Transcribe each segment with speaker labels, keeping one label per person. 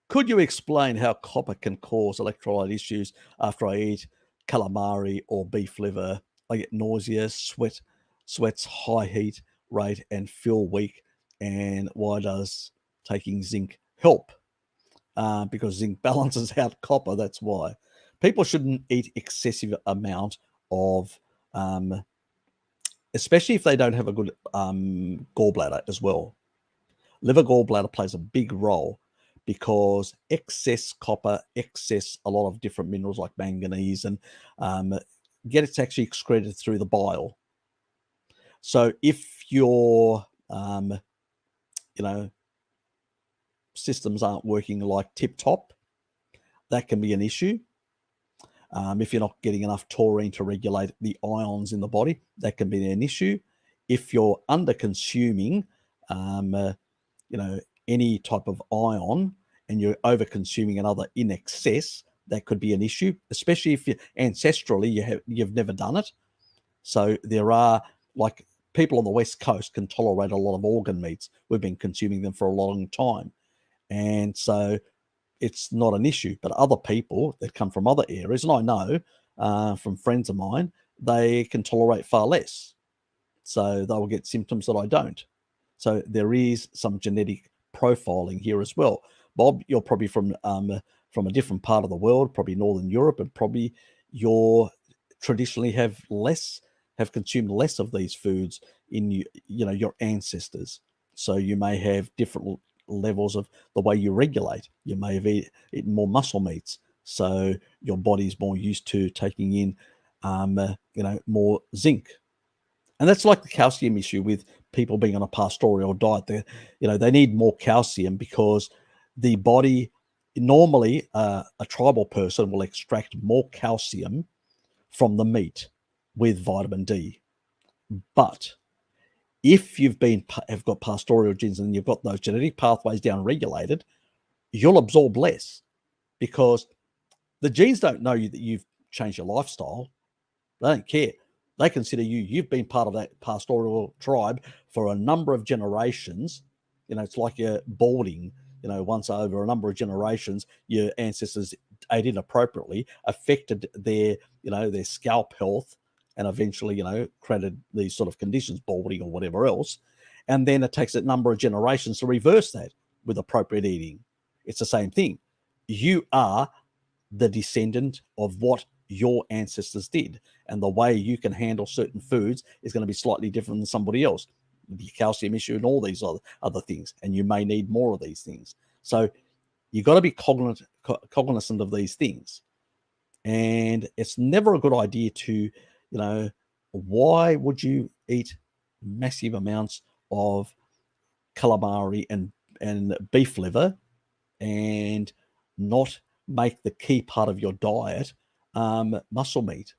Speaker 1: Could you explain how copper can cause electrolyte issues after I eat calamari or beef liver? I get nausea, sweats, high heat rate, and feel weak. And why does taking zinc help? Because zinc balances out copper. That's why people shouldn't eat excessive amount of, especially if they don't have a good gallbladder as well. Liver gallbladder plays a big role because excess copper, excess a lot of different minerals like manganese, and get it's actually excreted through the bile. So if your systems aren't working like tip top, that can be an issue. If you're not getting enough taurine to regulate the ions in the body, that can be an issue. If you're under consuming, any type of ion and you're over consuming another in excess, that could be an issue, especially if ancestrally you've never done it. So there are, like, people on the West Coast can tolerate a lot of organ meats. We've been consuming them for a long time. And so it's not an issue. But other people that come from other areas, and I know from friends of mine, they can tolerate far less. So they will get symptoms that I don't. So there is some genetic profiling here as well. Bob, you're probably from a different part of the world, probably Northern Europe, and probably you're traditionally have consumed less of these foods in your ancestors. So you may have different levels of the way you regulate. You may have eaten more muscle meats, so your body's more used to taking in more zinc. And that's like the calcium issue with people being on a pastoral diet. They need more calcium because the body, normally a tribal person will extract more calcium from the meat with vitamin D. But if have got pastoral genes and you've got those genetic pathways down regulated, you'll absorb less because the genes don't know that you've changed your lifestyle. They don't care. They consider you've been part of that pastoral tribe for a number of generations. It's like you're balding, once over a number of generations, your ancestors ate inappropriately, affected their scalp health, and eventually, created these sort of conditions, balding or whatever else. And then it takes a number of generations to reverse that with appropriate eating. It's the same thing. You are the descendant of what your ancestors did, and the way you can handle certain foods is going to be slightly different than somebody else. The calcium issue and all these other things, and you may need more of these things. So you've got to be cognizant of these things, and it's never a good idea to, why would you eat massive amounts of calamari and beef liver and not make the key part of your diet muscle meat?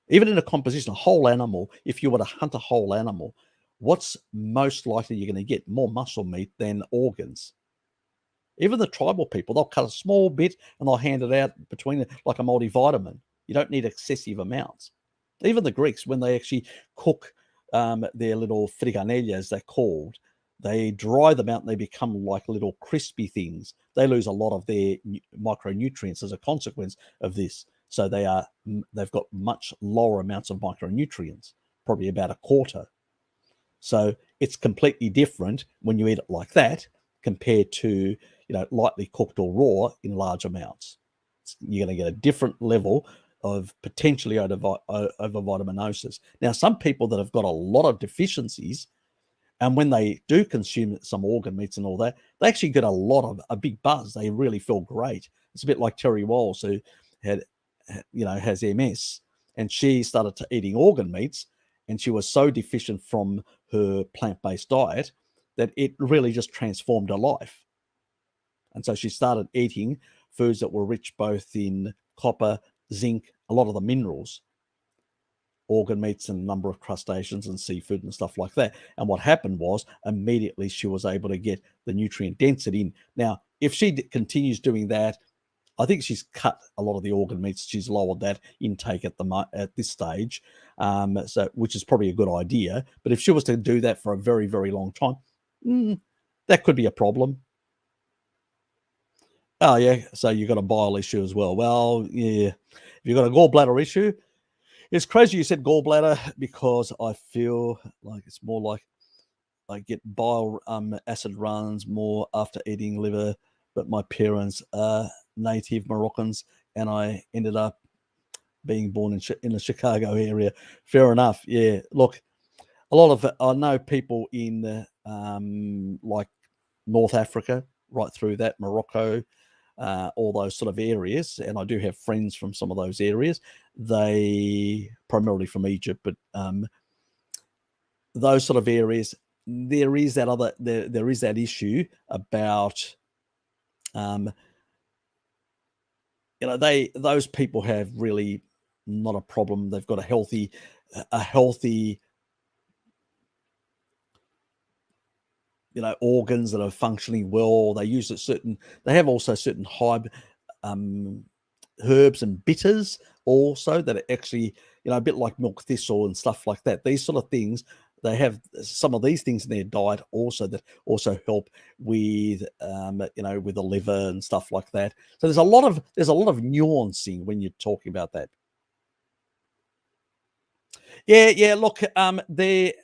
Speaker 1: Even in a composition, a whole animal, if you were to hunt a whole animal, what's most likely you're going to get? More muscle meat than organs. Even the tribal people, they'll cut a small bit and they'll hand it out between it like a multivitamin. You don't need excessive amounts. Even the Greeks, when they actually cook their little friganellas, they're called, they dry them out and they become like little crispy things. They lose a lot of their micronutrients as a consequence of this. So they've got much lower amounts of micronutrients, probably about a quarter. So it's completely different when you eat it like that compared to, lightly cooked or raw in large amounts. You're going to get a different level of potentially over-vitaminosis. Now, some people that have got a lot of deficiencies, and when they do consume some organ meats and all that, they actually get a big buzz. They really feel great. It's a bit like Terry Walls, who has MS, and she started eating organ meats, and she was so deficient from her plant-based diet that it really just transformed her life. And so she started eating foods that were rich both in copper, zinc, a lot of the minerals, organ meats and a number of crustaceans and seafood and stuff like that. And what happened was immediately she was able to get the nutrient density in. Now, if she continues doing that, I think she's cut a lot of the organ meats. She's lowered that intake at this stage, which is probably a good idea. But if she was to do that for a very, very long time, that could be a problem. Oh, yeah. So you got a bile issue as well. Well, yeah. If you've got a gallbladder issue, it's crazy you said gallbladder because I feel like it's more like I get bile acid runs more after eating liver, but my parents are native Moroccans, and I ended up being born in the Chicago area. Fair enough. Yeah. Look, a lot of I know people in like North Africa, right through that Morocco, all those sort of areas, and I do have friends from some of those areas. They primarily from Egypt, but those sort of areas, there is that there is that issue about um, those people have really not a problem. They've got a healthy organs that are functioning well. They use a certain. They have also certain high um, herbs and bitters also that are actually a bit like milk thistle and stuff like that. These sort of things. They have some of these things in their diet also that also help with with the liver and stuff like that. So there's a lot of nuancing when you're talking about that. Yeah, yeah. Look, the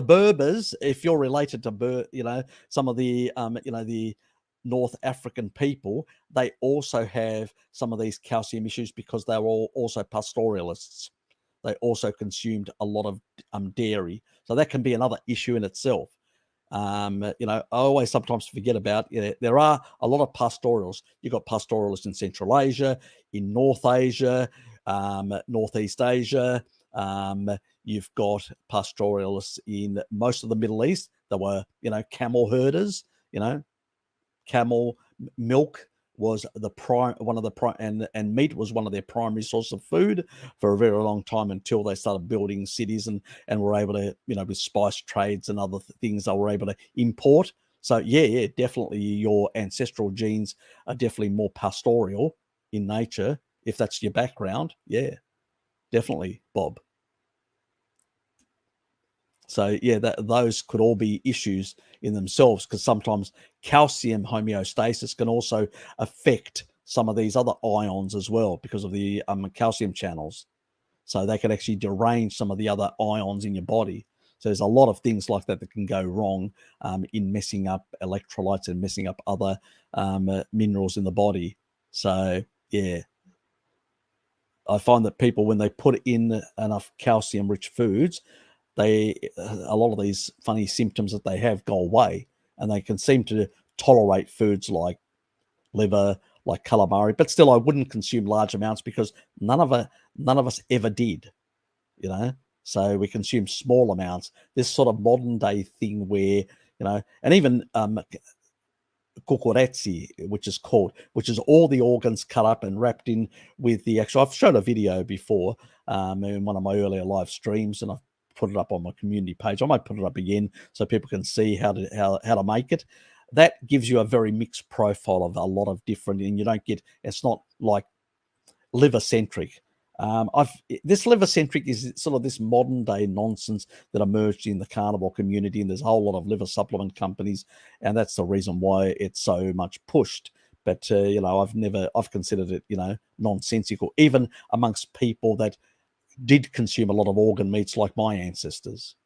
Speaker 1: Berbers, if you're related to some of the North African people, they also have some of these calcium issues because they were all also pastoralists. They also consumed a lot of dairy, so that can be another issue in itself. I always sometimes forget about, there are a lot of pastoralists. You've got pastoralists in Central Asia, in North Asia, Northeast Asia. Um, you've got pastoralists in most of the Middle East. There were, camel herders, you know, camel milk was the prime one of the prime and meat was one of their primary source of food for a very long time until they started building cities and were able to with spice trades and other things they were able to import. So yeah, definitely your ancestral genes are definitely more pastoral in nature if that's your background. Yeah, definitely, Bob. So yeah, those could all be issues in themselves because sometimes calcium homeostasis can also affect some of these other ions as well because of the calcium channels. So they can actually derange some of the other ions in your body. So there's a lot of things like that that can go wrong in messing up electrolytes and messing up other minerals in the body. So yeah, I find that people when they put in enough calcium-rich foods, they a lot of these funny symptoms that they have go away, and they can seem to tolerate foods like liver, like calamari. But still, I wouldn't consume large amounts because none of us ever did. You know, so we consume small amounts. This sort of modern day thing where and even cucuretzi, which is all the organs cut up and wrapped in with the actual. I've shown a video before in one of my earlier live streams, and I've put it up on my community page. I might put it up again so people can see how to make it. That gives you a very mixed profile of a lot of different, and you don't get. It's not like liver centric. I've This liver centric is sort of this modern day nonsense that emerged in the carnivore community, and there's a whole lot of liver supplement companies, and that's the reason why it's so much pushed. But I've considered it nonsensical, even amongst people that did consume a lot of organ meats like my ancestors.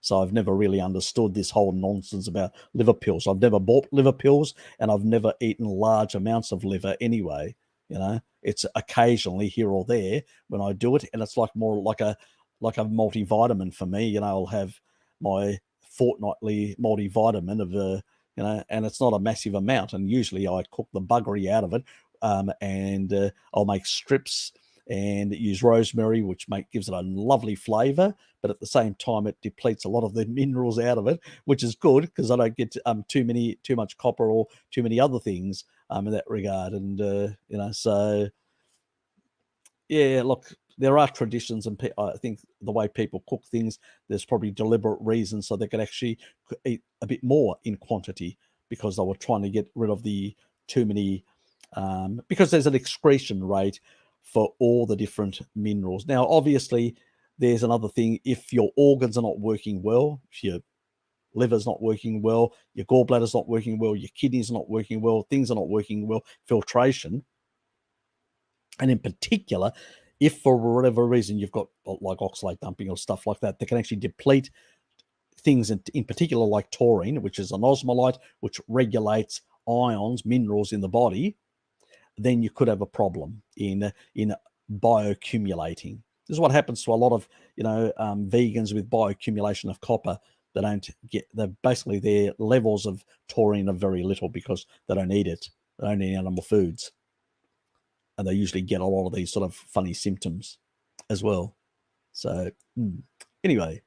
Speaker 1: So I've never really understood this whole nonsense about liver pills. I've never bought liver pills and I've never eaten large amounts of liver anyway. It's occasionally here or there when I do it, and it's like more like a multivitamin for me. I'll have my fortnightly multivitamin of and it's not a massive amount. And usually I cook the buggery out of it, and I'll make strips and use rosemary, which gives it a lovely flavor. But at the same time, it depletes a lot of the minerals out of it, which is good because I don't get too much copper or too many other things in that regard. And so yeah, look, there are traditions, and I think the way people cook things, there's probably deliberate reasons so they could actually eat a bit more in quantity because they were trying to get rid of the too many, because there's an excretion rate for all the different minerals. Now, obviously, there's another thing: if your organs are not working well, if liver's not working well, your gallbladder's not working well, your kidneys not working well, things are not working well, filtration. And in particular, if for whatever reason you've got like oxalate dumping or stuff like that, that can actually deplete things in particular like taurine, which is an osmolyte, which regulates ions, minerals in the body, then you could have a problem in bioaccumulating. This is what happens to a lot of vegans with bioaccumulation of copper. They don't get basically their levels of taurine are very little because they don't eat it. They don't eat animal foods, and they usually get a lot of these sort of funny symptoms as well. So anyway,